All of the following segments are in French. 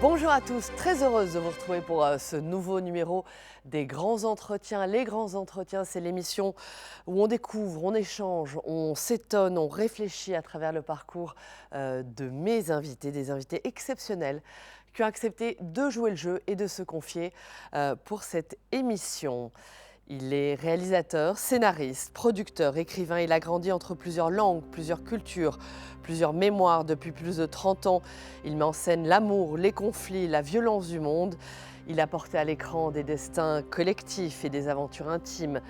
Bonjour à tous, très heureuse de vous retrouver pour ce nouveau numéro des Grands Entretiens. Les Grands Entretiens, c'est l'émission où on découvre, on échange, on s'étonne, on réfléchit à travers le parcours de mes invités, des invités exceptionnels qui ont accepté de jouer le jeu et de se confier pour cette émission. Il est réalisateur, scénariste, producteur, écrivain. Il a grandi entre plusieurs langues, plusieurs cultures, plusieurs mémoires. Depuis plus de 30 ans, il met en scène l'amour, les conflits, la violence du monde. Il a porté à l'écran des destins collectifs et des aventures intimes,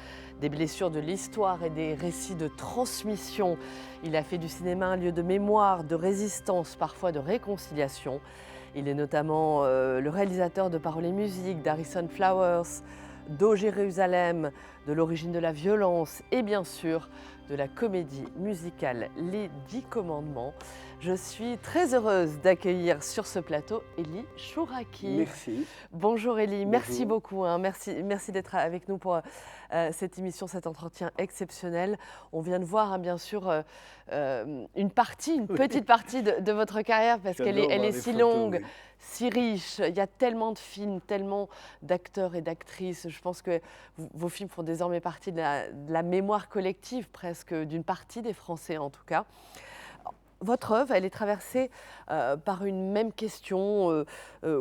des blessures de l'histoire et des récits de transmission. Il a fait du cinéma un lieu de mémoire, de résistance, parfois de réconciliation. Il est notamment le réalisateur de Paroles et musique, d'Harrison Flowers, d'O Jérusalem, de l'origine de la violence et bien sûr de la comédie musicale Les 10 Commandements. Je suis très heureuse d'accueillir sur ce plateau Elie Chouraki. Merci. Bonjour Elie, Bonjour. Merci beaucoup. Merci d'être avec nous pour cette émission, cet entretien exceptionnel. On vient de voir bien sûr une petite partie de votre carrière parce qu'elle est si longue. Oui. Si riche, il y a tellement de films, tellement d'acteurs et d'actrices. Je pense que vos films font désormais partie de la mémoire collective presque, d'une partie des Français en tout cas. Votre œuvre, elle est traversée par une même question,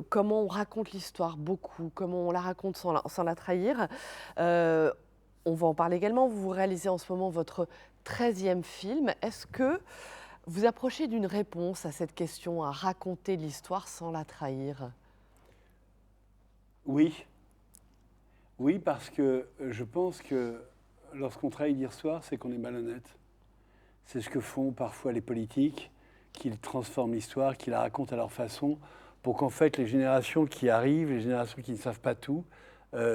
comment on raconte l'histoire beaucoup, comment on la raconte sans la trahir. On va en parler également, vous réalisez en ce moment votre 13e film. Est-ce que vous approchez d'une réponse à cette question, à raconter l'histoire sans la trahir? Oui. Oui, parce que je pense que lorsqu'on trahit l'histoire, c'est qu'on est malhonnête. C'est ce que font parfois les politiques, qu'ils transforment l'histoire, qu'ils la racontent à leur façon, pour qu'en fait les générations qui arrivent, les générations qui ne savent pas tout,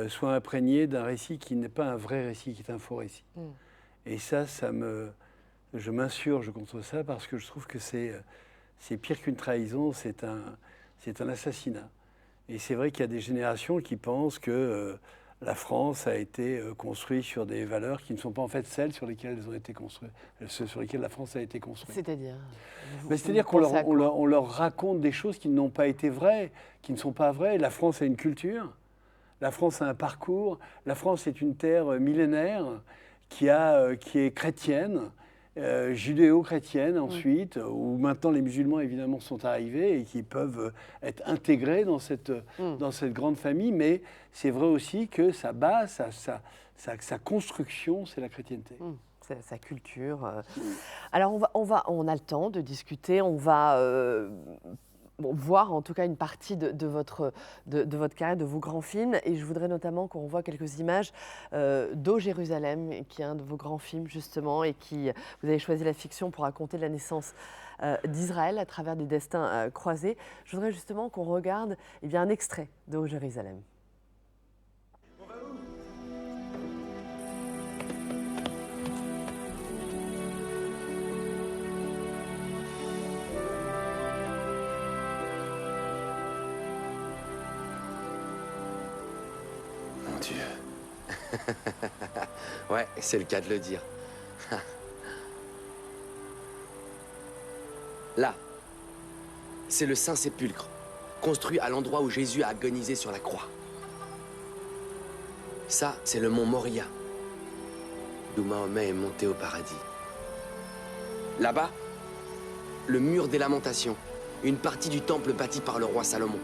soient imprégnées d'un récit qui n'est pas un vrai récit, qui est un faux récit. Et ça je m'insurge contre ça parce que je trouve que c'est pire qu'une trahison, c'est un assassinat. Et c'est vrai qu'il y a des générations qui pensent que la France a été construite sur des valeurs qui ne sont pas en fait celles sur lesquelles elles ont été construites, sur lesquelles la France a été construite. C'est-à-dire C'est-à-dire qu'on leur raconte des choses qui n'ont pas été vraies, qui ne sont pas vraies. La France a une culture, la France a un parcours, la France est une terre millénaire qui est chrétienne, judéo-chrétienne ensuite, où maintenant les musulmans évidemment sont arrivés et qui peuvent être intégrés dans cette grande famille, mais c'est vrai aussi que sa base, sa construction, c'est la chrétienté. Sa culture. Alors on a le temps de discuter, on va voir en tout cas une partie de votre carrière, de vos grands films. Et je voudrais notamment qu'on revoie quelques images d'O Jérusalem, qui est un de vos grands films justement, et vous avez choisi la fiction pour raconter la naissance d'Israël à travers des destins croisés. Je voudrais justement qu'on regarde un extrait d'O Jérusalem. Mon Dieu. Ouais, c'est le cas de le dire. Là, c'est le Saint-Sépulcre, construit à l'endroit où Jésus a agonisé sur la croix. Ça, c'est le mont Moria, d'où Mahomet est monté au paradis. Là-bas, le mur des Lamentations, une partie du temple bâti par le roi Salomon.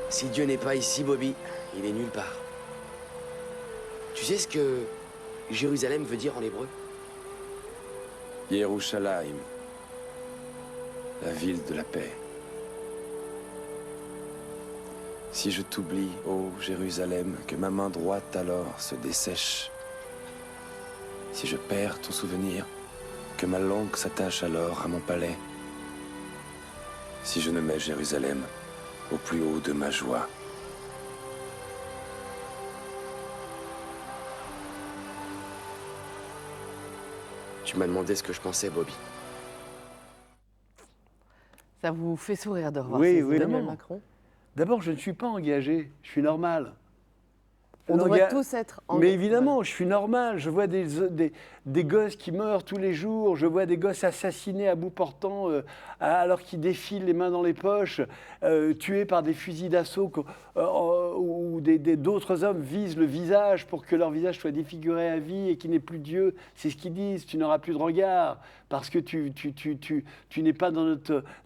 Si Dieu n'est pas ici, Bobby, il est nulle part. Tu sais ce que Jérusalem veut dire en hébreu? Yerushalayim, la ville de la paix. Si je t'oublie, ô Jérusalem, que ma main droite alors se dessèche. Si je perds ton souvenir, que ma langue s'attache alors à mon palais. Si je ne mets Jérusalem au plus haut de ma joie. Tu m'as demandé ce que je pensais, Bobby. Ça vous fait sourire de revoir Oui, ces oui, Emmanuel évidemment. Macron? D'abord, je ne suis pas engagé, je suis normal. On devrait tous être en... Mais évidemment, je suis normal. Je vois des gosses qui meurent tous les jours. Je vois des gosses assassinés à bout portant alors qu'ils défilent les mains dans les poches, tués par des fusils d'assaut où d'autres hommes visent le visage pour que leur visage soit défiguré à vie et qu'il n'ait plus Dieu. C'est ce qu'ils disent. Tu n'auras plus de regard parce que tu n'es pas dans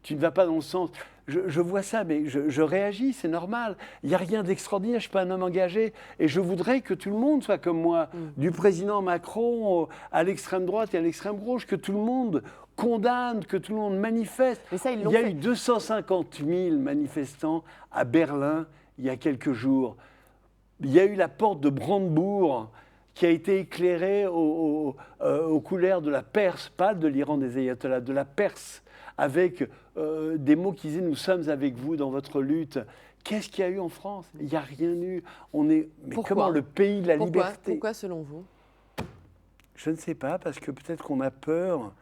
tu ne vas pas dans le sens. Je vois ça, mais je réagis, c'est normal. Il n'y a rien d'extraordinaire, je ne suis pas un homme engagé. Et je voudrais que tout le monde soit comme moi, du président Macron à l'extrême droite et à l'extrême gauche, que tout le monde condamne, que tout le monde manifeste. Mais ça, il y a eu 250 000 manifestants à Berlin il y a quelques jours. Il y a eu la porte de Brandebourg qui a été éclairée aux couleurs de la Perse, pas de l'Iran des ayatollahs, de la Perse, avec des mots qui disaient « Nous sommes avec vous dans votre lutte ». Qu'est-ce qu'il y a eu en France? Il n'y a rien eu. Mais comment le pays de la liberté? Pourquoi, selon vous? Je ne sais pas, parce que peut-être qu'on a peur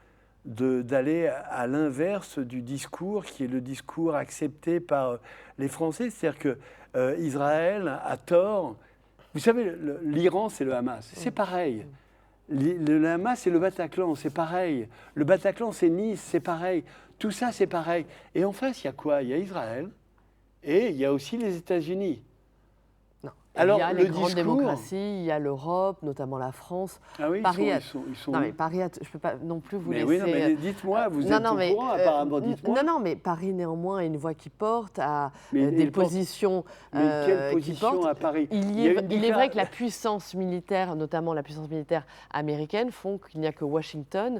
d'aller à l'inverse du discours qui est le discours accepté par les Français. C'est-à-dire qu'Israël a tort. Vous savez, l'Iran, c'est le Hamas. C'est pareil. Le Hamas, c'est le Bataclan, c'est pareil. Le Bataclan, c'est Nice, c'est pareil. Tout ça, c'est pareil. Et en face, il y a quoi? Il y a Israël et il y a aussi les États-Unis. Alors, il y a les grandes démocraties, il y a l'Europe, notamment la France. Ah oui, Paris ils sont... Non, mais Paris, je ne peux pas non plus vous mais laisser... Oui, non, mais dites-moi, vous êtes au courant, apparemment, dites-moi. Non, mais Paris, néanmoins, a une voix qui porte, a des positions mais quelle position qui portent. À Paris? Il est vrai que la puissance militaire, notamment la puissance militaire américaine, font qu'il n'y a que Washington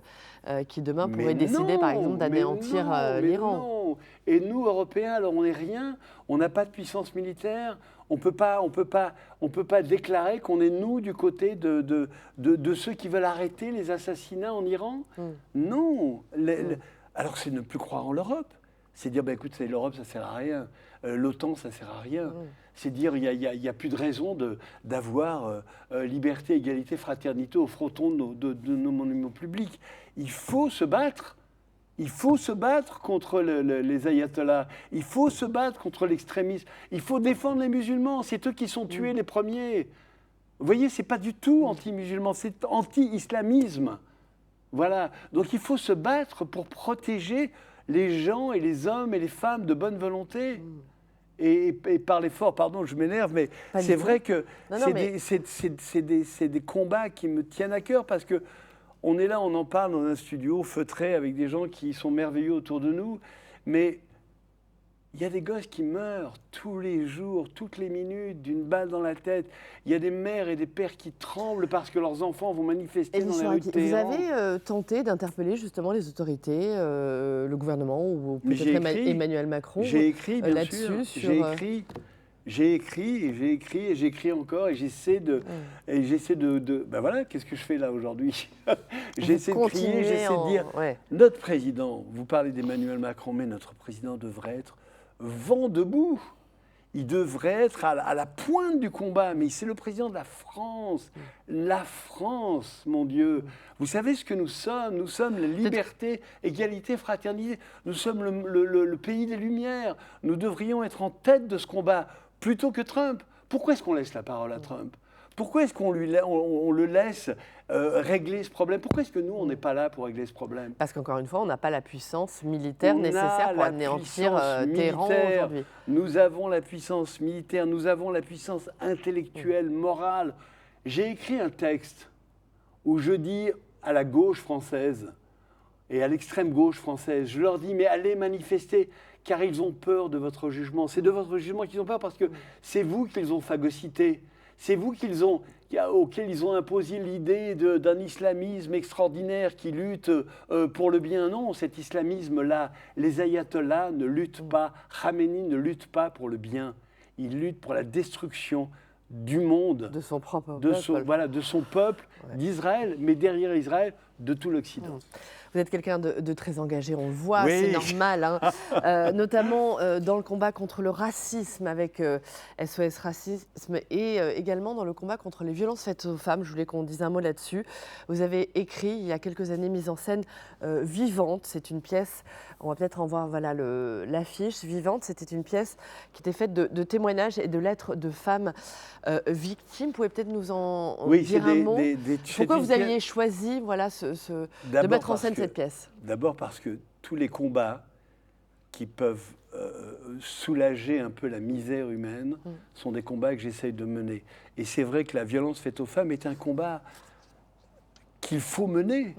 qui, demain, pourrait décider, par exemple, d'anéantir l'Iran. Non. Et nous, Européens, alors on n'est rien, on n'a pas de puissance militaire. On peut pas déclarer qu'on est, nous, du côté de ceux qui veulent arrêter les assassinats en Iran. Non. Alors, c'est ne plus croire en l'Europe. C'est dire, écoute, l'Europe, ça ne sert à rien. L'OTAN, ça ne sert à rien. C'est dire, il n'y a plus de raison d'avoir liberté, égalité, fraternité au fronton de nos monuments publics. Il faut se battre. Il faut se battre contre les ayatollahs. Il faut se battre contre l'extrémisme. Il faut défendre les musulmans. C'est eux qui sont tués les premiers. Vous voyez, ce n'est pas du tout anti-musulman, c'est anti-islamisme. Voilà. Donc il faut se battre pour protéger les gens et les hommes et les femmes de bonne volonté. Et par l'effort, pardon, je m'énerve, mais c'est vrai que c'est des combats qui me tiennent à cœur parce que on est là, on en parle dans un studio feutré avec des gens qui sont merveilleux autour de nous, mais il y a des gosses qui meurent tous les jours, toutes les minutes, d'une balle dans la tête. Il y a des mères et des pères qui tremblent parce que leurs enfants vont manifester dans les rues de Téhéran. Vous avez tenté d'interpeller justement les autorités, le gouvernement ou peut-être Emmanuel Macron J'ai écrit, bien là-dessus sûr. J'ai écrit encore et j'essaie de ben voilà, qu'est-ce que je fais là aujourd'hui? J'essaie de crier, j'essaie de dire, notre président, vous parlez d'Emmanuel Macron, mais notre président devrait être vent debout. Il devrait être à la pointe du combat, mais c'est le président de la France. La France, mon Dieu. Vous savez ce que nous sommes? Nous sommes la liberté, égalité, fraternité. Nous sommes le pays des Lumières. Nous devrions être en tête de ce combat plutôt que Trump. Pourquoi est-ce qu'on laisse la parole à Trump? Pourquoi est-ce qu'on le laisse régler ce problème? Pourquoi est-ce que nous, on n'est pas là pour régler ce problème? Parce qu'encore une fois, on n'a pas la puissance militaire nécessaire pour anéantir Téhéran aujourd'hui. Nous avons la puissance militaire, nous avons la puissance intellectuelle, morale. J'ai écrit un texte où je dis à la gauche française et à l'extrême gauche française, je leur dis, mais allez manifester, car ils ont peur de votre jugement. C'est de votre jugement qu'ils ont peur parce que c'est vous qu'ils ont phagocyté. C'est vous auxquels ils ont imposé l'idée d'un islamisme extraordinaire qui lutte pour le bien. Non, cet islamisme-là, les ayatollahs ne luttent pas, Khamenei ne lutte pas pour le bien. Il lutte pour la destruction du monde. De son propre peuple. De son peuple, d'Israël, mais derrière Israël, de tout l'Occident. Vous êtes quelqu'un de très engagé, on le voit, Oui. c'est normal, hein. Notamment dans le combat contre le racisme avec SOS Racisme et également dans le combat contre les violences faites aux femmes. Je voulais qu'on dise un mot là-dessus. Vous avez écrit il y a quelques années, mise en scène Vivante. C'est une pièce, on va peut-être en voir voilà, l'affiche. Vivante, c'était une pièce qui était faite de témoignages et de lettres de femmes victimes. Vous pouvez peut-être nous en dire un mot. Pourquoi vous aviez choisi voilà, de mettre en scène cette pièce? D'abord parce que tous les combats qui peuvent soulager un peu la misère humaine sont des combats que j'essaye de mener. Et c'est vrai que la violence faite aux femmes est un combat qu'il faut mener,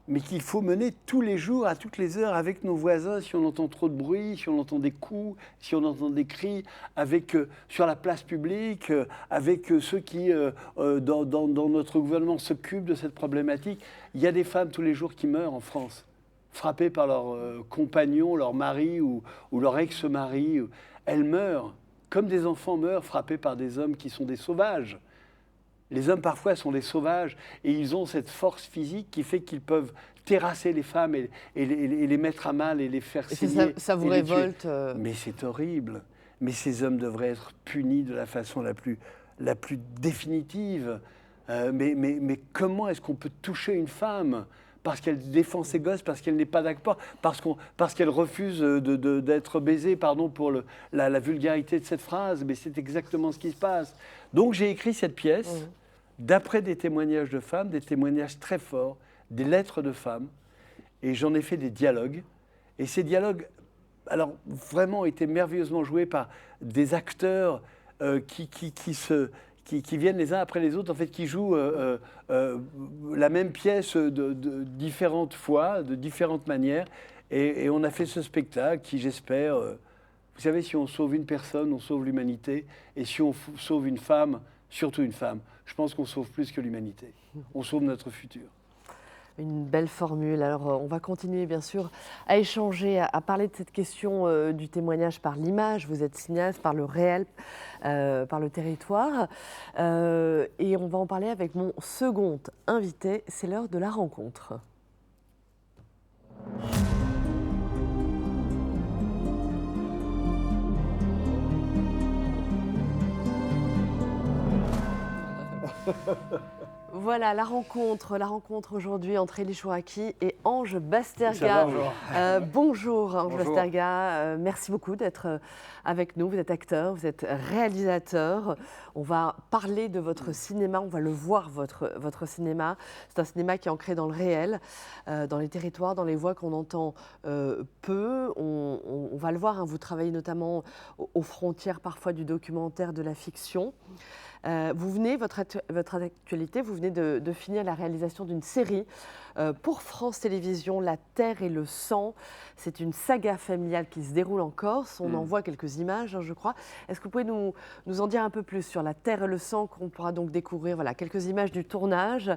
mais qu'il faut mener tous les jours, à toutes les heures, avec nos voisins, si on entend trop de bruit, si on entend des coups, si on entend des cris, avec, sur la place publique, avec ceux qui, dans notre gouvernement, s'occupent de cette problématique. Il y a des femmes tous les jours qui meurent en France, frappées par leur compagnon, leur mari ou leur ex-mari. Elles meurent, comme des enfants meurent, frappés par des hommes qui sont des sauvages. Les hommes, parfois, sont des sauvages et ils ont cette force physique qui fait qu'ils peuvent terrasser les femmes et les mettre à mal et les faire saigner. Ça vous révolte Mais c'est horrible. Mais ces hommes devraient être punis de la façon la plus définitive. Mais comment est-ce qu'on peut toucher une femme parce qu'elle défend ses gosses, parce qu'elle n'est pas d'accord, parce qu'elle refuse d'être baisée, pardon pour la vulgarité de cette phrase, mais c'est exactement ce qui se passe. Donc j'ai écrit cette pièce d'après des témoignages de femmes, des témoignages très forts, des lettres de femmes, et j'en ai fait des dialogues. Et ces dialogues, alors vraiment, étaient merveilleusement joués par des acteurs qui viennent les uns après les autres, en fait, qui jouent la même pièce de différentes fois, de différentes manières. Et on a fait ce spectacle qui, j'espère, vous savez, si on sauve une personne, on sauve l'humanité. Et si on sauve une femme, surtout une femme, je pense qu'on sauve plus que l'humanité. On sauve notre futur. Une belle formule. Alors, on va continuer, bien sûr, à échanger, à parler de cette question du témoignage par l'image. Vous êtes cinéaste par le réel, par le territoire. Et on va en parler avec mon second invité. C'est l'heure de la rencontre. Voilà, la rencontre aujourd'hui entre Elie Chouraqui et Ange Basterga. Bonjour Ange Basterga, merci beaucoup d'être avec nous. Vous êtes acteur, vous êtes réalisateur. On va parler de votre cinéma, on va le voir, votre cinéma. C'est un cinéma qui est ancré dans le réel, dans les territoires, dans les voix qu'on entend peu. On va le voir, hein, vous travaillez notamment aux frontières parfois du documentaire, de la fiction. Vous venez, votre actualité, vous venez de finir la réalisation d'une série pour France Télévisions, La Terre et le Sang. C'est une saga familiale qui se déroule en Corse. On en voit quelques images, hein, je crois. Est-ce que vous pouvez nous en dire un peu plus sur La Terre et le Sang, qu'on pourra donc découvrir, voilà, quelques images du tournage.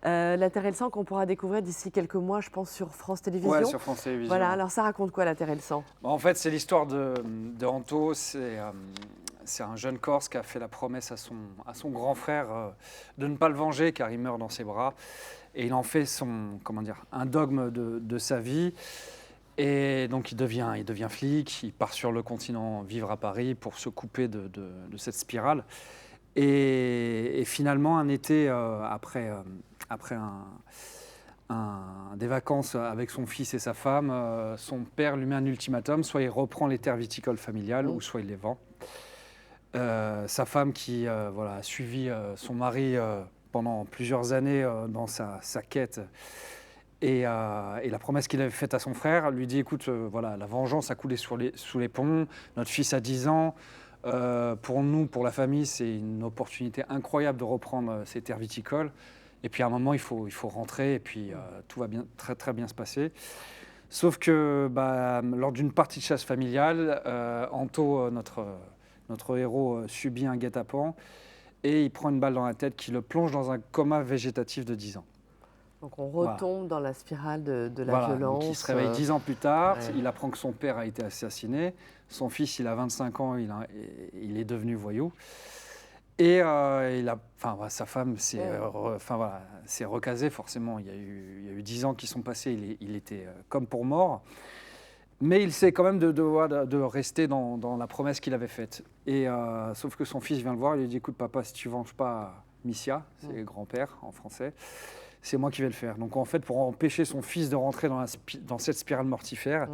La Terre et le Sang qu'on pourra découvrir d'ici quelques mois, je pense, sur France Télévisions. Ouais, sur France Télévisions. Voilà, alors ça raconte quoi, La Terre et le Sang? En fait, c'est l'histoire de Anto. C'est un jeune Corse qui a fait la promesse à son grand frère de ne pas le venger car il meurt dans ses bras. Et il en fait un dogme de sa vie. Et donc il devient flic, il part sur le continent vivre à Paris pour se couper de cette spirale. Et finalement, un été, après des vacances avec son fils et sa femme, son père lui met un ultimatum, soit il reprend les terres viticoles familiales, ou soit il les vend. Sa femme qui a suivi son mari pendant plusieurs années dans sa quête et la promesse qu'il avait faite à son frère lui dit écoute, la vengeance a coulé sous les ponts, notre fils a 10 ans, pour nous, pour la famille, c'est une opportunité incroyable de reprendre ces terres viticoles et puis à un moment il faut rentrer et puis tout va très très bien se passer. Sauf que lors d'une partie de chasse familiale, Anto, notre héros, subit un guet-apens et il prend une balle dans la tête qui le plonge dans un coma végétatif de 10 ans. Donc on retombe dans la spirale de la violence. Donc il se réveille 10 ans plus tard, il apprend que son père a été assassiné. Son fils, il a 25 ans, il est devenu voyou. Et sa femme s'est recasée, forcément. Il y a eu 10 ans qui sont passés, il était comme pour mort. Mais il sait quand même de rester dans la promesse qu'il avait faite. Et sauf que son fils vient le voir, il lui dit « Écoute papa, si tu ne venges pas Missia, c'est grand-père en français, c'est moi qui vais le faire. » Donc en fait, pour empêcher son fils de rentrer dans cette spirale mortifère,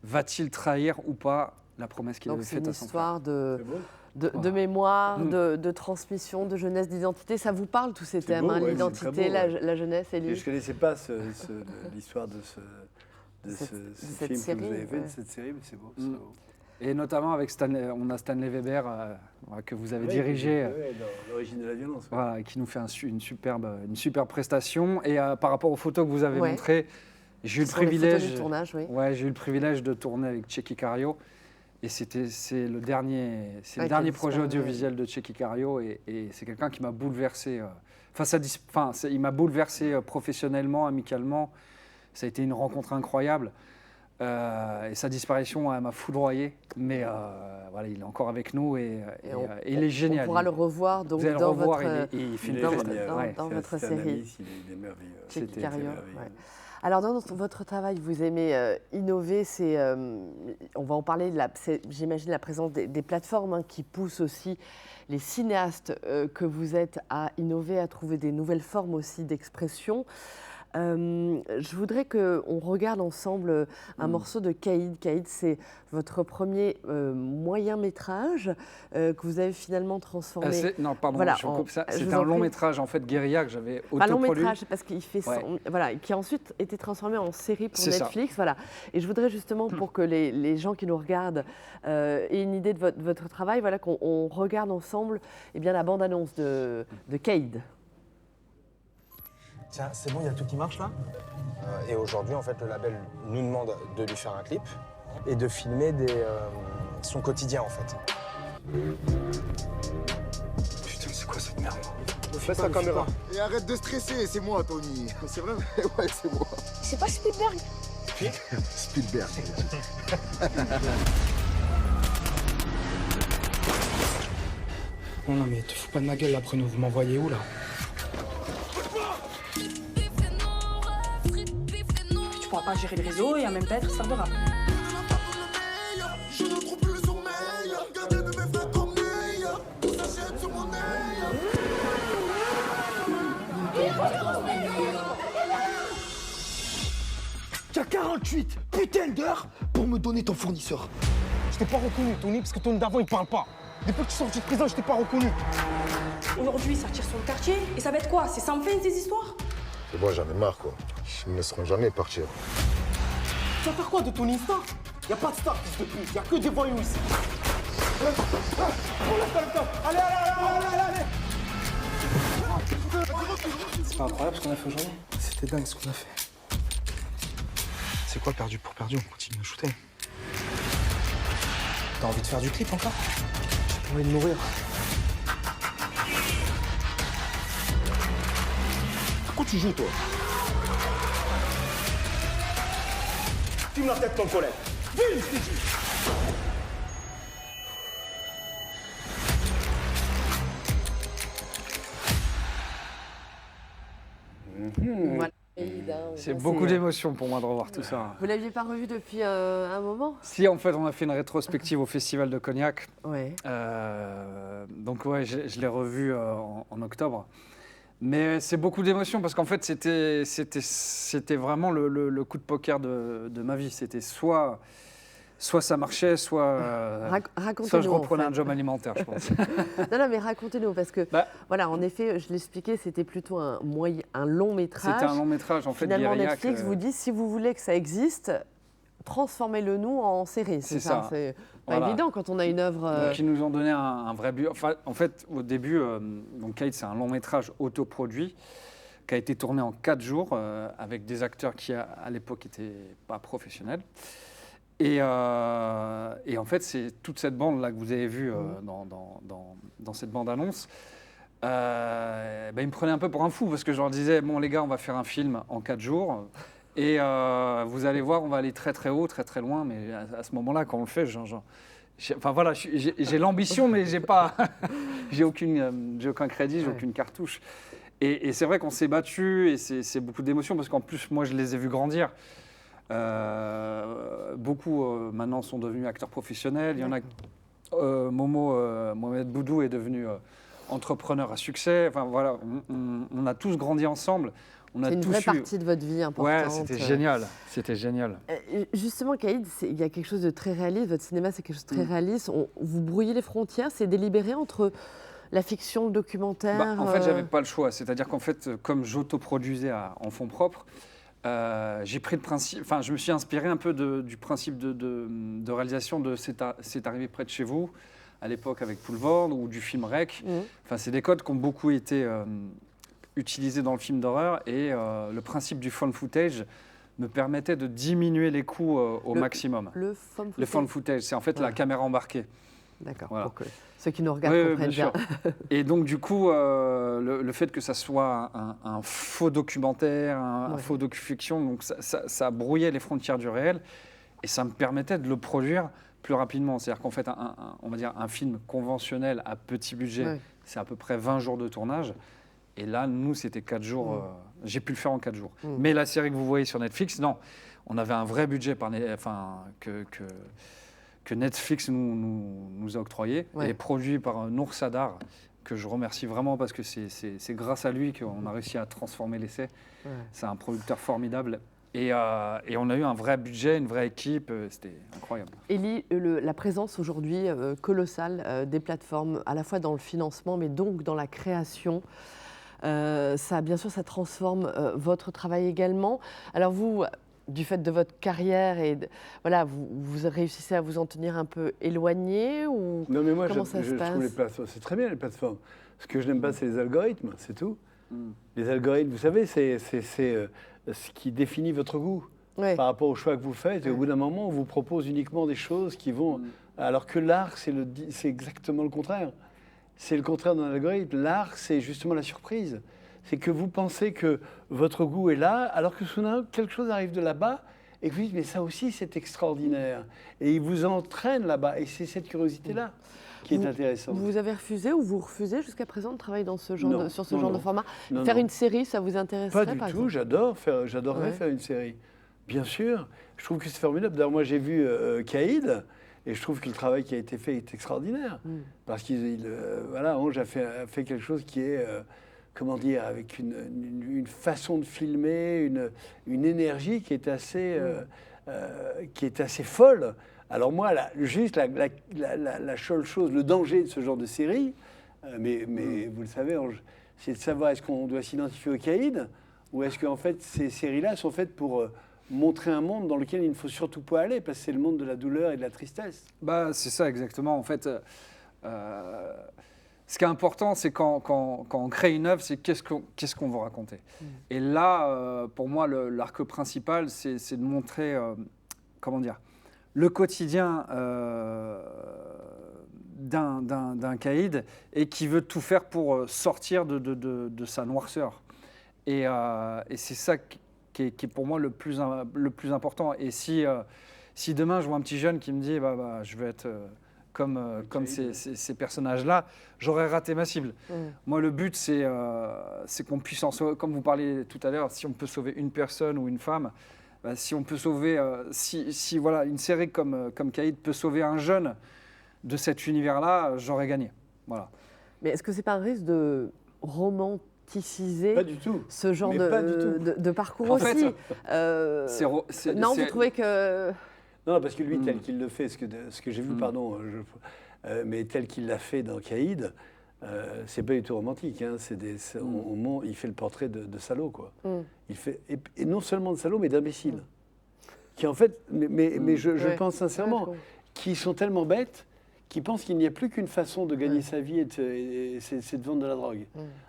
va-t-il trahir ou pas la promesse qu'il avait faite à son frère? Donc c'est une histoire de mémoire, de transmission, de jeunesse, d'identité. Ça vous parle tous ces thèmes, hein, l'identité, la jeunesse et lui. Je ne connaissais pas l'histoire de ce cette film série, que vous avez fait, de cette série, mais c'est beau. C'est beau. Et notamment avec on a Stanley Weber que vous avez dirigé, dans L'origine de la violence. voilà, qui nous fait une superbe prestation. Et par rapport aux photos que vous avez montrées, j'ai eu le privilège, j'ai eu le privilège de tourner avec Tchéky Karyo. Et c'est le dernier projet audiovisuel de Tchéky Karyo, et c'est quelqu'un qui m'a bouleversé. Il m'a bouleversé professionnellement, amicalement. Ça a été une rencontre incroyable. Et sa disparition m'a foudroyé. Mais voilà, il est encore avec nous et il est génial. On pourra le revoir donc, vous allez dans le revoir, dans votre série. Il est merveilleux. Tchéky Karyo. Alors, dans votre travail, vous aimez innover. On va en parler, j'imagine, la présence des plateformes qui poussent aussi les cinéastes que vous êtes à innover, à trouver des nouvelles formes aussi d'expression. Je voudrais qu'on regarde ensemble un morceau de Caïd. Caïd, c'est votre premier moyen métrage que vous avez finalement transformé. Non, pardon, voilà, je coupe ça. C'était un long métrage, en fait, guérilla, que j'avais autoproduit. Un long métrage, parce qu'il fait qui a ensuite été transformé en série pour Netflix. Voilà. Et je voudrais justement, pour que les gens qui nous regardent aient une idée de votre travail, voilà, qu'on regarde ensemble la bande-annonce de Caïd. Tiens, c'est bon, il y a tout qui marche là. Et aujourd'hui, en fait, le label nous demande de lui faire un clip et de filmer son quotidien, en fait. Putain, c'est quoi cette merde? Fais sa caméra. Et arrête de stresser, c'est moi, Tony. C'est vrai? Ouais, c'est moi. C'est pas Spielberg? Spielberg. Non, mais te fous pas de ma gueule là, Bruno. Vous m'envoyez où là? Tu pourras pas gérer le réseau et en même temps être star de rap. Je ne trouve plus le sommeil. Regardez de mes frères comme meilleurs. Tout s'achète sur mon œil. T'as 48 putain d'heures pour me donner ton fournisseur. Je t'ai pas reconnu, Tony, parce que ton d'avant il parle pas. Depuis que tu es sorti de prison, je t'ai pas reconnu. Aujourd'hui, ça tire sur le quartier et ça va être quoi? C'est sans fin ces histoires? Et moi, j'en ai marre, quoi. Ils me laisseront jamais partir. Tu vas faire quoi de ton Insta? Y a pas de star, fils de pute. Y a que des voyous ici. Allez, C'est pas incroyable ce qu'on a fait aujourd'hui? C'était dingue ce qu'on a fait. C'est quoi perdu pour perdu? On continue à shooter. T'as envie de faire du clip encore? J'ai pas envie de mourir. À quoi tu joues, toi? Filme la tête, ton collègue. Filme, je t'ai dit. Voilà. C'est beaucoup d'émotions pour moi de revoir tout ça. Vous ne l'aviez pas revu depuis un moment? Si, en fait, on a fait une rétrospective au Festival de Cognac. Ouais. Donc, ouais, je l'ai revu en octobre. Mais c'est beaucoup d'émotions parce qu'en fait, c'était vraiment le coup de poker de ma vie. C'était soit ça marchait, soit je reprenais un job alimentaire, je pense. Non, mais racontez-nous, parce que, voilà, en effet, je l'expliquais, c'était plutôt un long métrage. C'était un long métrage, en fait. Finalement, Netflix vous dit, si vous voulez que ça existe, transformez-le nous en série. C'est ça. C'est pas évident quand on a une œuvre... Donc, ils nous ont donné un vrai but. Enfin, en fait, au début, donc Caïd, c'est un long métrage autoproduit qui a été tourné en 4 jours avec des acteurs qui, à l'époque, n'étaient pas professionnels. Et en fait, c'est toute cette bande-là que vous avez vue dans cette bande-annonce. Ils me prenaient un peu pour un fou parce que je leur disais, bon les gars, on va faire un film en 4 jours et vous allez voir, on va aller très très haut, très très loin. Mais à ce moment-là, quand on le fait, Enfin voilà, j'ai l'ambition, mais j'ai pas, j'ai aucun crédit, j'ai aucune cartouche. Et c'est vrai qu'on s'est battu et c'est beaucoup d'émotions parce qu'en plus, moi, je les ai vus grandir. Beaucoup maintenant sont devenus acteurs professionnels. Il y en a. Mohamed Boudou est devenu entrepreneur à succès. Enfin voilà, on a tous grandi ensemble. C'est une vraie partie de votre vie importante. Ouais, c'était génial. C'était génial. Justement, Caïd, il y a quelque chose de très réaliste. Votre cinéma, c'est quelque chose de très réaliste. Vous brouillez les frontières. C'est délibéré entre la fiction, le documentaire. En fait, j'avais pas le choix. C'est-à-dire qu'en fait, comme j'autoproduisais en fonds propres, j'ai pris le principe. Enfin, je me suis inspiré un peu du principe de réalisation de C'est arrivé près de chez vous, à l'époque avec Poulvord, ou du film Rec. Enfin, c'est des codes qui ont beaucoup été utilisés dans le film d'horreur, et le principe du found footage me permettait de diminuer les coûts au maximum. Le found footage. Le found footage, c'est en fait la caméra embarquée. D'accord, voilà. pour que ceux qui nous regardent comprennent bien. Et donc, du coup, le fait que ça soit un faux documentaire, un faux docu-fiction, donc ça brouillait les frontières du réel, et ça me permettait de le produire plus rapidement. C'est-à-dire qu'en fait, on va dire un film conventionnel à petit budget, c'est à peu près 20 jours de tournage. Et là, nous, c'était 4 jours. J'ai pu le faire en 4 jours. Mais la série que vous voyez sur Netflix, non. On avait un vrai budget que Netflix nous a octroyé. Et produit par Nour Sadar, que je remercie vraiment parce que c'est grâce à lui qu'on a réussi à transformer l'essai. C'est un producteur formidable. Et on a eu un vrai budget, une vraie équipe. C'était incroyable. Élie, la présence aujourd'hui colossale des plateformes, à la fois dans le financement, mais donc dans la création, bien sûr, ça transforme votre travail également. Alors vous, du fait de votre carrière, voilà, vous réussissez à vous en tenir un peu éloigné ou Non, mais moi, comment ça se passe? trouve les plateformes, c'est très bien les plateformes. Ce que je n'aime pas, c'est les algorithmes, c'est tout. Les algorithmes, vous savez, c'est ce qui définit votre goût par rapport au choix que vous faites. Et au bout d'un moment, on vous propose uniquement des choses qui vont... Alors que l'art, c'est exactement le contraire. C'est le contraire d'un algorithme. L'art, c'est justement la surprise. C'est que vous pensez que votre goût est là, alors que soudain, quelque chose arrive de là-bas, et que vous dites, mais ça aussi, c'est extraordinaire. Et il vous entraîne là-bas. Et c'est cette curiosité-là qui est intéressante. Vous avez refusé ou vous refusez jusqu'à présent de travailler dans ce genre sur ce genre de format? Non, Faire une série, ça vous intéresserait? Pas du tout, j'adorerais faire une série. Bien sûr, je trouve que c'est formidable. D'ailleurs, moi, j'ai vu Caïd. Et je trouve que le travail qui a été fait est extraordinaire. Parce qu'Ange a fait quelque chose qui est, comment dire, avec une façon de filmer, une énergie qui est assez folle. Alors moi, juste la seule chose, le danger de ce genre de série, mais vous le savez, Ange, c'est de savoir est-ce qu'on doit s'identifier au Caïd ou est-ce qu'en fait ces séries-là sont faites pour... montrer un monde dans lequel il ne faut surtout pas aller, parce que c'est le monde de la douleur et de la tristesse. C'est ça, exactement. En fait, ce qui est important, c'est quand on crée une œuvre, c'est qu'est-ce qu'on veut raconter. Et là, pour moi, l'arc principal, c'est de montrer, comment dire, le quotidien d'un caïd et qui veut tout faire pour sortir de sa noirceur. Et c'est ça qui est pour moi le plus important. Et si demain je vois un petit jeune qui me dit je veux être comme ces personnages-là, j'aurais raté ma cible. Moi, le but, c'est qu'on puisse, comme vous parliez tout à l'heure, si on peut sauver une personne ou une femme, si on peut sauver, si voilà, une série comme Caïd peut sauver un jeune de cet univers-là, j'aurais gagné. Voilà. Mais est-ce que c'est pas un risque de romanticiser pas du tout. Ce genre de parcours aussi. Non, vous trouvez que... Non, parce que lui, tel qu'il le fait, ce que j'ai vu, pardon, mais tel qu'il l'a fait dans Caïd, c'est pas du tout romantique. Hein, il fait le portrait de salaud, quoi. Il fait, et non seulement de salaud, mais d'imbécile. Qui en fait, mais je pense sincèrement, qui sont tellement bêtes, qui pensent qu'il n'y a plus qu'une façon de gagner sa vie, c'est de vendre de la drogue.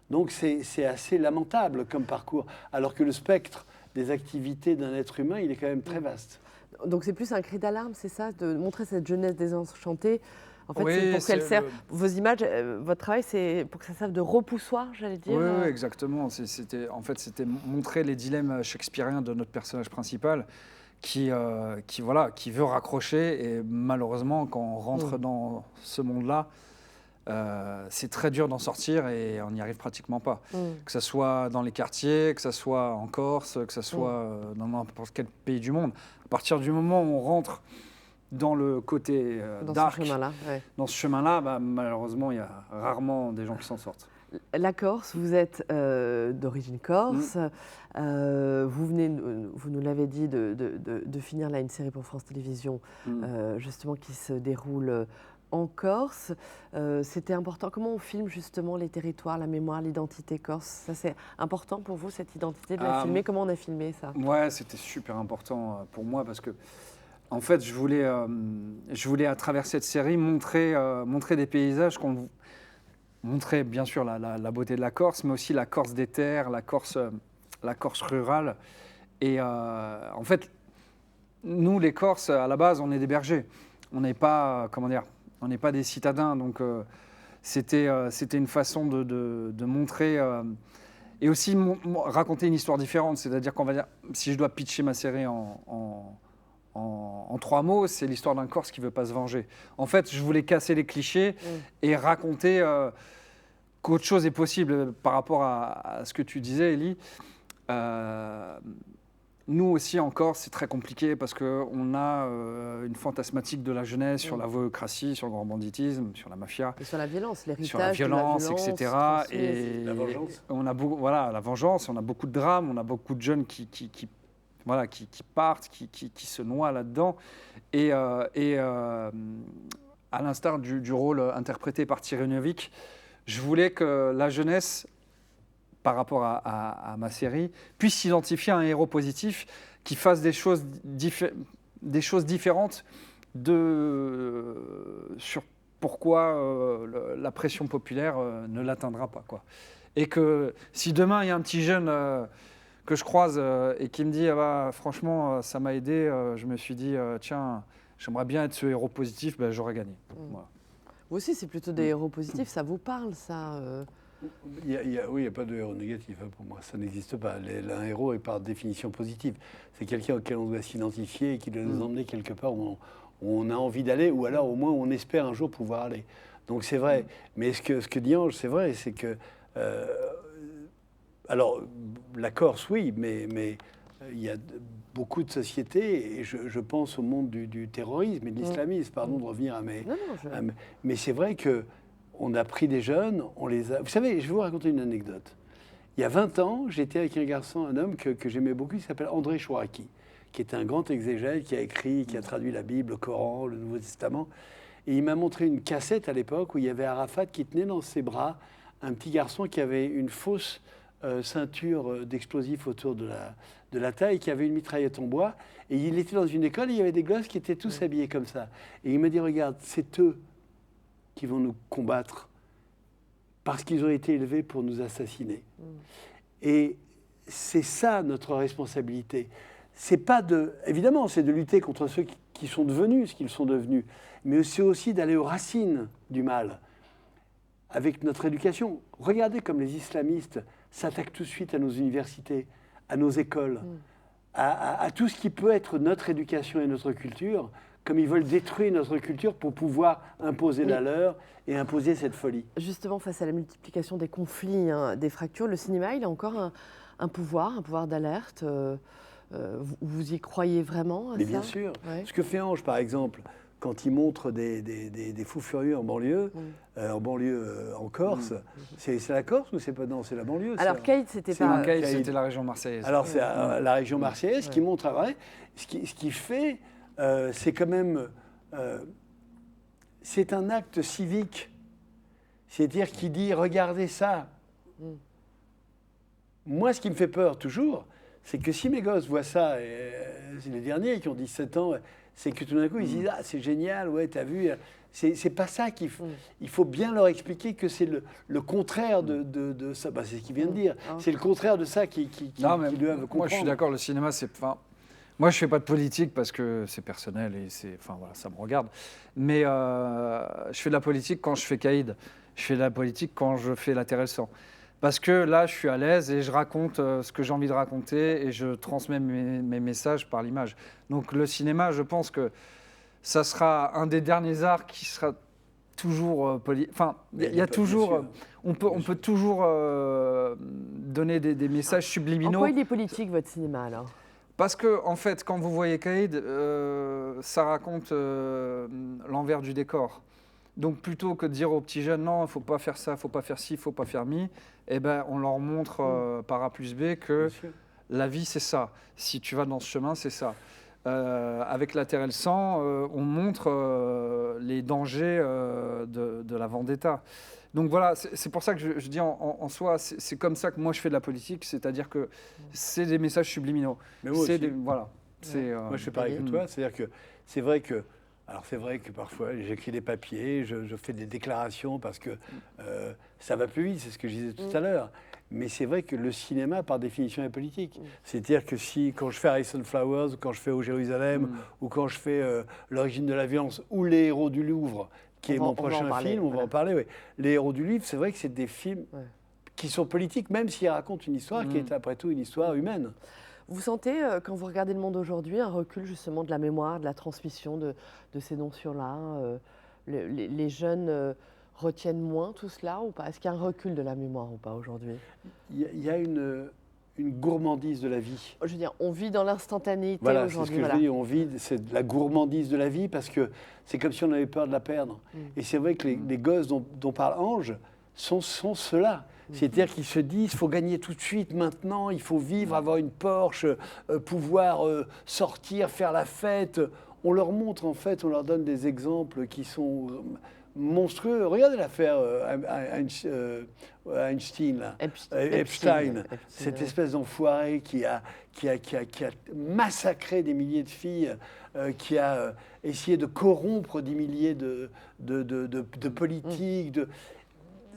Donc c'est assez lamentable comme parcours, alors que le spectre des activités d'un être humain, il est quand même très vaste. Donc c'est plus un cri d'alarme, c'est ça, de montrer cette jeunesse désenchantée En fait, Oui, c'est pour qu'elles c'est servent. le- Vos images, votre travail, c'est pour que ça serve de repoussoir, j'allais dire. Oui, oui, exactement. C'était montrer les dilemmes shakespeariens de notre personnage principal qui veut raccrocher. Et malheureusement, quand on rentre dans ce monde-là, c'est très dur d'en sortir et on n'y arrive pratiquement pas. Que ce soit dans les quartiers, que ce soit en Corse, que ce soit dans n'importe quel pays du monde. À partir du moment où on rentre dans le côté Dans dark, ce chemin-là. Ouais. dans ce chemin-là, bah, malheureusement, il y a rarement des gens qui s'en sortent. La Corse, vous êtes d'origine corse. Vous nous l'avez dit, de finir là une série pour France Télévisions, justement qui se déroule en Corse. C'était important. Comment on filme justement les territoires, la mémoire, l'identité corse? Ça, c'est important pour vous, cette identité, de la filmer? Comment on a filmé ça? Ouais, c'était super important pour moi parce que, en fait, je voulais à travers cette série montrer des paysages montrer bien sûr la beauté de la Corse, mais aussi la Corse des terres, la Corse rurale. Et en fait, nous, les Corses, à la base, on est des bergers. On n'est pas, on n'est pas des citadins. Donc, c'était une façon de montrer et aussi raconter une histoire différente. C'est-à-dire qu'on va dire, si je dois pitcher ma série en 3 mots, c'est l'histoire d'un Corse qui ne veut pas se venger. En fait, je voulais casser les clichés et raconter qu'autre chose est possible par rapport à ce que tu disais, Élie. Nous aussi, en Corse, c'est très compliqué parce qu'on a une fantasmatique de la jeunesse sur la voyoucratie, sur le grand banditisme, sur la mafia. Et sur la violence, l'héritage Sur la violence, etc. Et La vengeance. on a la vengeance, on a beaucoup de drames, on a beaucoup de jeunes qui partent, qui se noient là-dedans. Et à l'instar du rôle interprété par Thierry Neuvik, je voulais que la jeunesse, par rapport à ma série, puisse s'identifier à un héros positif qui fasse des choses différentes sur pourquoi la pression populaire ne l'atteindra pas, quoi. Et que si demain il y a un petit jeune que je croise et qui me dit ah bah, franchement ça m'a aidé, je me suis dit tiens, j'aimerais bien être ce héros positif, ben, j'aurais gagné. Voilà. Vous aussi, c'est plutôt des héros positifs, ça vous parle, ça Oui, il n'y a pas de héros négatif pour moi, ça n'existe pas. Un héros est par définition positif. C'est quelqu'un auquel on doit s'identifier et qui doit nous emmener quelque part où on a envie d'aller, ou alors au moins on espère un jour pouvoir aller. Donc c'est vrai. Mais ce que dit Ange, c'est vrai, c'est que... alors, la Corse, oui, mais il y a beaucoup de sociétés, et je pense au monde du terrorisme et de l'islamisme, pardon de revenir à mes... mais c'est vrai que on a pris des jeunes, on les a... Vous savez, je vais vous raconter une anecdote. Il y a 20 ans, j'étais avec un homme que j'aimais beaucoup, qui s'appelle André Chouraki, qui est un grand exégète, qui a écrit, qui a traduit la Bible, le Coran, le Nouveau Testament. Et il m'a montré une cassette à l'époque où il y avait Arafat qui tenait dans ses bras un petit garçon qui avait une fausse ceinture d'explosifs autour de la taille, qui avait une mitraillette en bois. Et il était dans une école et il y avait des gosses qui étaient tous habillés comme ça. Et il m'a dit, regarde, c'est eux qui vont nous combattre parce qu'ils ont été élevés pour nous assassiner. Et c'est ça notre responsabilité. C'est pas évidemment, c'est de lutter contre ceux qui sont devenus ce qu'ils sont devenus, mais c'est aussi d'aller aux racines du mal avec notre éducation. Regardez comme les islamistes s'attaquent tout de suite à nos universités, à nos écoles, à tout ce qui peut être notre éducation et notre culture, comme ils veulent détruire notre culture pour pouvoir imposer la leur et imposer cette folie. Justement, face à la multiplication des conflits, des fractures, le cinéma, il a encore un pouvoir d'alerte. Vous y croyez vraiment à Mais ça? bien sûr. Ouais. Ce que fait Ange, par exemple, quand il montre des fous furieux en banlieue, en Corse, c'est la Corse ou c'est pas? Non, c'est la banlieue. Alors Kate, c'était pas... Kate, c'était la région marseillaise. Alors c'est la région marseillaise qui montre vrai. Ce qui fait, c'est quand même, c'est un acte civique. C'est-à-dire qu'il dit, regardez ça. Moi, ce qui me fait peur toujours, c'est que si mes gosses voient ça, et c'est les derniers qui ont 17 ans, c'est que tout d'un coup, ils disent « Ah, c'est génial, ouais, t'as vu ?» C'est pas ça qu'il faut. Il faut bien leur expliquer que c'est le contraire de ça. Bah, c'est ce qu'il vient de dire. C'est le contraire de ça qu'ils doivent comprendre. Moi, je suis d'accord, le cinéma, c'est... Moi, je fais pas de politique parce que c'est personnel et enfin voilà, ça me regarde. Mais je fais de la politique quand je fais Caïd. Je fais de la politique quand je fais La Terre et le sang. Parce que là, je suis à l'aise et je raconte ce que j'ai envie de raconter et je transmets mes messages par l'image. Donc le cinéma, je pense que ça sera un des derniers arts qui sera toujours Enfin, il y a toujours. On peut toujours donner des messages En subliminaux. quoi il est politique, votre cinéma, alors? Parce que, en fait, quand vous voyez Caïd, ça raconte l'envers du décor. Donc, plutôt que de dire aux petits jeunes, non, il ne faut pas faire ça, il ne faut pas faire ci, il ne faut pas faire mi, eh ben, on leur montre par A plus B que la vie, c'est ça. Si tu vas dans ce chemin, c'est ça. Avec La Terre et le sang, on montre les dangers de la vendetta. Donc voilà, c'est pour ça que je dis en soi, c'est comme ça que moi je fais de la politique, c'est-à-dire que c'est des messages subliminaux. Mais moi aussi. Voilà. Moi je fais pareil que toi, c'est-à-dire que c'est vrai que parfois j'écris des papiers, je fais des déclarations parce que ça va plus vite, c'est ce que je disais tout à l'heure. Mais c'est vrai que le cinéma, par définition, est politique. C'est-à-dire que quand je fais Harrison Flowers, ou quand je fais Au Jérusalem, ou quand je fais L'origine de la violence, ou Les héros du Louvre, qui est mon prochain film, on va en parler. Oui. Les héros du livre, c'est vrai que c'est des films qui sont politiques, même s'ils racontent une histoire qui est après tout une histoire humaine. Vous sentez, quand vous regardez le monde aujourd'hui, un recul justement de la mémoire, de la transmission de ces notions-là les jeunes retiennent moins tout cela ou pas? Est-ce qu'il y a un recul de la mémoire ou pas aujourd'hui? Il y a une gourmandise de la vie. Je veux dire, on vit dans l'instantanéité voilà, aujourd'hui. C'est ce que je dis, c'est de la gourmandise de la vie parce que c'est comme si on avait peur de la perdre. Et c'est vrai que les gosses dont parle Ange sont ceux-là. C'est-à-dire qu'ils se disent, il faut gagner tout de suite, maintenant, il faut vivre, avoir une Porsche, pouvoir sortir, faire la fête. On leur montre, en fait, on leur donne des exemples qui sont monstrueux. Regardez l'affaire Einstein, là. Epstein, cette espèce d'enfoiré qui a massacré des milliers de filles, qui a essayé de corrompre des milliers de politiques.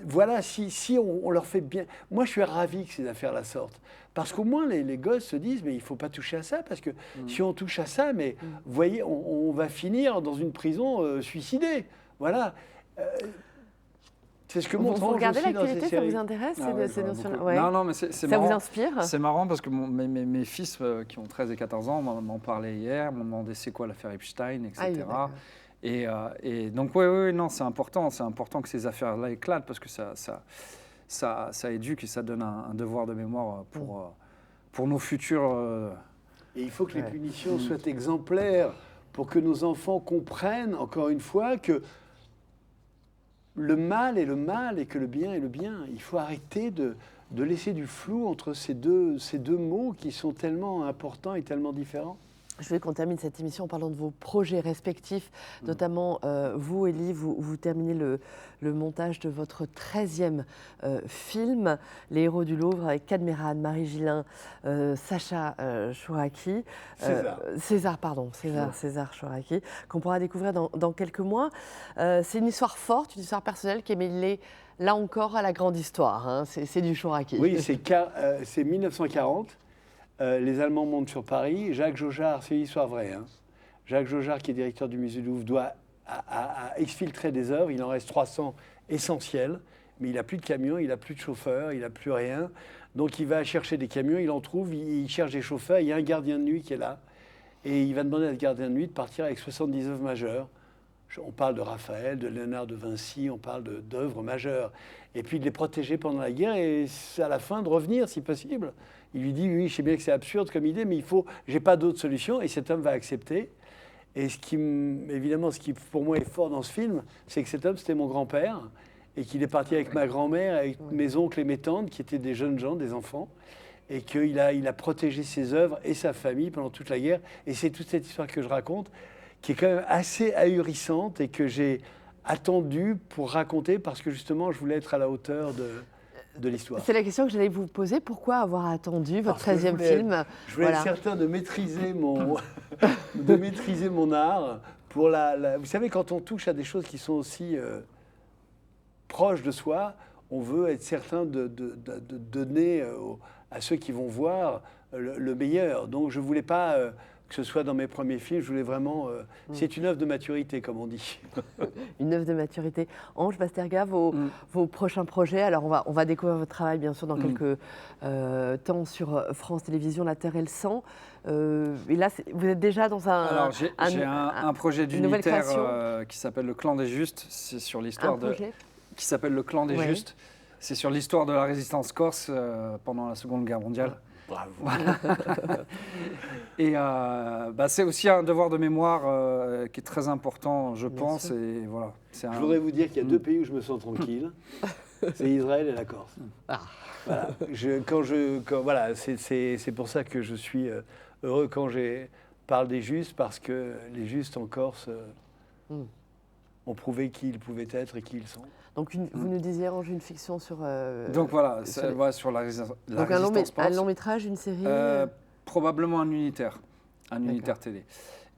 Voilà, si on leur fait bien... Moi, je suis ravi que ces affaires-là sortent. Parce qu'au moins, les gosses se disent, mais il ne faut pas toucher à ça, parce que si on touche à ça, mais vous voyez, on va finir dans une prison suicidée. Voilà. C'est ce que montre Vous regardez aussi dans ces l'actualité, ça séries. vous intéresse, ces notions-là? Non, mais c'est ça marrant. vous inspire? C'est marrant parce que mes fils, qui ont 13 et 14 ans, m'en parlaient hier, m'ont demandé c'est quoi l'affaire Epstein, etc. Et donc, oui, non, c'est important que ces affaires-là éclatent parce que ça éduque et ça donne un devoir de mémoire pour nos futurs. Et il faut que les punitions soient exemplaires pour que nos enfants comprennent, encore une fois, que le mal est le mal et que le bien est le bien. Il faut arrêter de laisser du flou entre ces deux mots qui sont tellement importants et tellement différents. Je voulais qu'on termine cette émission en parlant de vos projets respectifs, notamment vous, Élie, vous terminez le montage de votre 13e film, Les héros du Louvre, avec Cadmerade, Marie Gillin, Sacha Chouraki. César Chouraki, qu'on pourra découvrir dans quelques mois. C'est une histoire forte, une histoire personnelle qui est mêlée, là encore, à la grande histoire. Hein. C'est du Chouraki. Oui, c'est 1940. Les Allemands montent sur Paris. Jacques Jaujard, c'est une histoire vraie. Hein. Jacques Jaujard, qui est directeur du musée du Louvre, doit exfiltrer des œuvres. Il en reste 300 essentielles, mais il n'a plus de camions, il n'a plus de chauffeurs, il n'a plus rien. Donc il va chercher des camions, il en trouve, il cherche des chauffeurs. Il y a un gardien de nuit qui est là. Et il va demander à ce gardien de nuit de partir avec 70 œuvres majeures. On parle de Raphaël, de Léonard de Vinci, on parle d'œuvres majeures. Et puis de les protéger pendant la guerre et à la fin de revenir si possible. Il lui dit, oui, je sais bien que c'est absurde comme idée, mais j'ai pas d'autre solution. Et cet homme va accepter. Et évidemment, ce qui pour moi est fort dans ce film, c'est que cet homme, c'était mon grand-père. Et qu'il est parti avec ma grand-mère, avec mes oncles et mes tantes, qui étaient des jeunes gens, des enfants. Et qu'il a protégé ses œuvres et sa famille pendant toute la guerre. Et c'est toute cette histoire que je raconte, qui est quand même assez ahurissante et que j'ai attendu pour raconter parce que justement, je voulais être à la hauteur de l'histoire. C'est la question que j'allais vous poser. Pourquoi avoir attendu votre 13e film? Je voulais être certain de maîtriser mon art. Vous savez, quand on touche à des choses qui sont aussi proches de soi, on veut être certain de donner à ceux qui vont voir le meilleur. Donc je ne voulais pas que ce soit dans mes premiers films, je voulais vraiment... C'est une œuvre de maturité, comme on dit. Une œuvre de maturité. Ange Basterga, vos prochains projets. Alors, on va découvrir votre travail, bien sûr, dans quelques temps sur France Télévisions, La Terre et le Sang. Et là, vous êtes déjà dans un... Alors, j'ai un projet d'unitaire qui s'appelle Le Clan des Justes. C'est sur l'histoire de... Qui s'appelle Le Clan des Justes. C'est sur l'histoire de la résistance corse pendant la Seconde Guerre mondiale. Bravo. Et c'est aussi un devoir de mémoire qui est très important, je pense. Et voilà, je voudrais vous dire qu'il y a deux pays où je me sens tranquille. C'est Israël et la Corse. Voilà. Voilà, c'est pour ça que je suis heureux quand je parle des Justes, parce que les Justes en Corse ont prouvé qui ils pouvaient être et qui ils sont. Donc, vous nous disiez, Ange, une fiction sur... Donc voilà, sur la résistance corse. Un long métrage, une série Probablement un unitaire télé.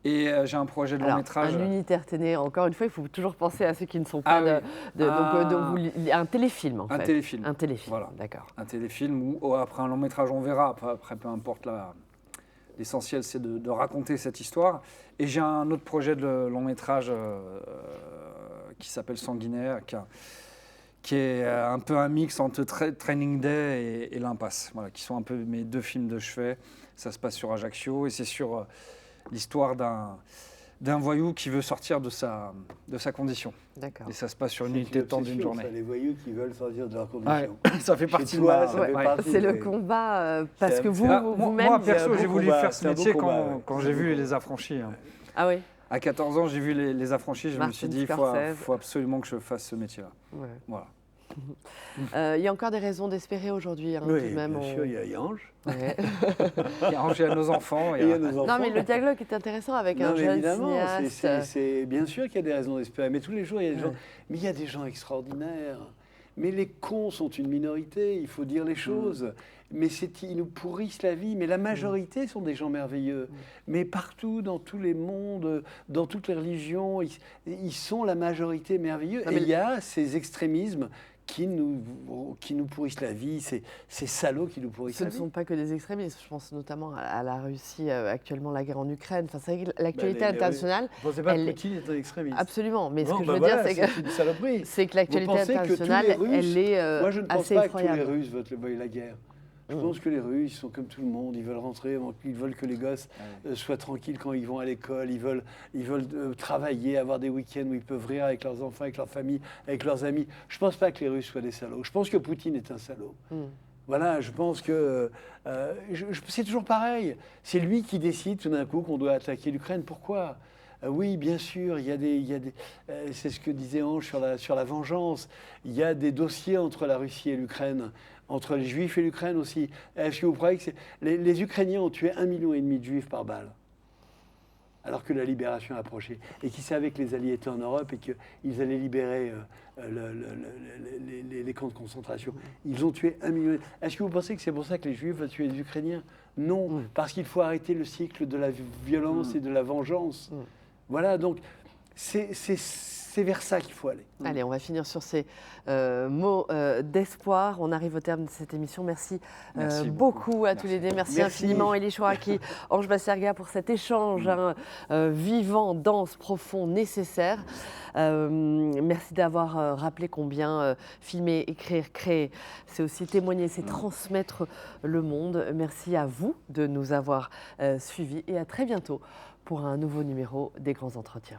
Et j'ai un projet de long métrage. Un unitaire télé, encore une fois, il faut toujours penser à ceux qui ne sont pas un téléfilm, en fait. Un téléfilm. Voilà, d'accord. Un téléfilm ou après un long métrage, on verra. Après, peu importe l'essentiel, c'est de raconter cette histoire. Et j'ai un autre projet de long métrage qui s'appelle Sanguinaire, qui est un peu un mix entre Training Day et L'Impasse, voilà, qui sont un peu mes deux films de chevet. Ça se passe sur Ajaccio et c'est sur l'histoire d'un voyou qui veut sortir de sa condition. D'accord. Et ça se passe sur une unité de temps d'une journée. Ça, les voyous qui veulent sortir de leur condition. Ouais, ça fait partie de moi. C'est le combat, parce que vous-même... Moi, perso, j'ai voulu faire ce métier quand j'ai vu Les Affranchis. Ah oui. À 14 ans, j'ai vu Les Affranchis, je me suis dit, il faut absolument que je fasse ce métier-là. Ouais. Voilà. Il y a encore des raisons d'espérer aujourd'hui. Oui, tout de même, bien sûr, il y a Ange. Ouais. Il y a Ange, il y a nos enfants. Non, mais le dialogue est intéressant avec un jeune cinéaste. Bien sûr qu'il y a des raisons d'espérer, mais tous les jours, il y a des gens. Mais il y a des gens extraordinaires. Mais les cons sont une minorité, il faut dire les choses. Mais ils nous pourrissent la vie. Mais la majorité sont des gens merveilleux. Mais partout, dans tous les mondes, dans toutes les religions, ils sont la majorité merveilleux. Et il y a ces extrémismes qui nous pourrissent la vie, ces salauds qui nous pourrissent la vie. Ce ne sont pas que des extrémistes, je pense notamment à la Russie, actuellement la guerre en Ukraine. Enfin, c'est l'actualité internationale. Vous ne pensez pas que Poutine est un extrémiste? Absolument, mais ce que je veux dire, c'est que l'actualité internationale, elle est assez effroyable. Moi, je ne pense pas que tous les Russes veulent la guerre. Je pense que les Russes, ils sont comme tout le monde, ils veulent rentrer, ils veulent que les gosses soient tranquilles quand ils vont à l'école, ils veulent travailler, avoir des week-ends où ils peuvent rire avec leurs enfants, avec leur famille, avec leurs amis. Je ne pense pas que les Russes soient des salauds. Je pense que Poutine est un salaud. Voilà, je pense que c'est toujours pareil. C'est lui qui décide tout d'un coup qu'on doit attaquer l'Ukraine. Pourquoi ? Oui, bien sûr, il y a des c'est ce que disait Ange sur la vengeance. Il y a des dossiers entre la Russie et l'Ukraine, entre les Juifs et l'Ukraine aussi. Est-ce que vous croyez que les Ukrainiens ont tué 1,5 million de Juifs par balle, alors que la libération approchait, et qui savaient que les Alliés étaient en Europe et qu'ils allaient libérer les camps de concentration. Ils ont tué 1 million. Est-ce que vous pensez que c'est pour ça que les Juifs veulent tuer les Ukrainiens? Non, parce qu'il faut arrêter le cycle de la violence et de la vengeance. Voilà, donc c'est vers ça qu'il faut aller. Allez, on va finir sur ces mots d'espoir. On arrive au terme de cette émission. Merci beaucoup à tous les deux. Merci infiniment, Élie Chouraki, Ange Basterga, pour cet échange vivant, dense, profond, nécessaire. Merci d'avoir rappelé combien filmer, écrire, créer, c'est aussi témoigner, c'est transmettre le monde. Merci à vous de nous avoir suivis et à très bientôt pour un nouveau numéro des Grands Entretiens.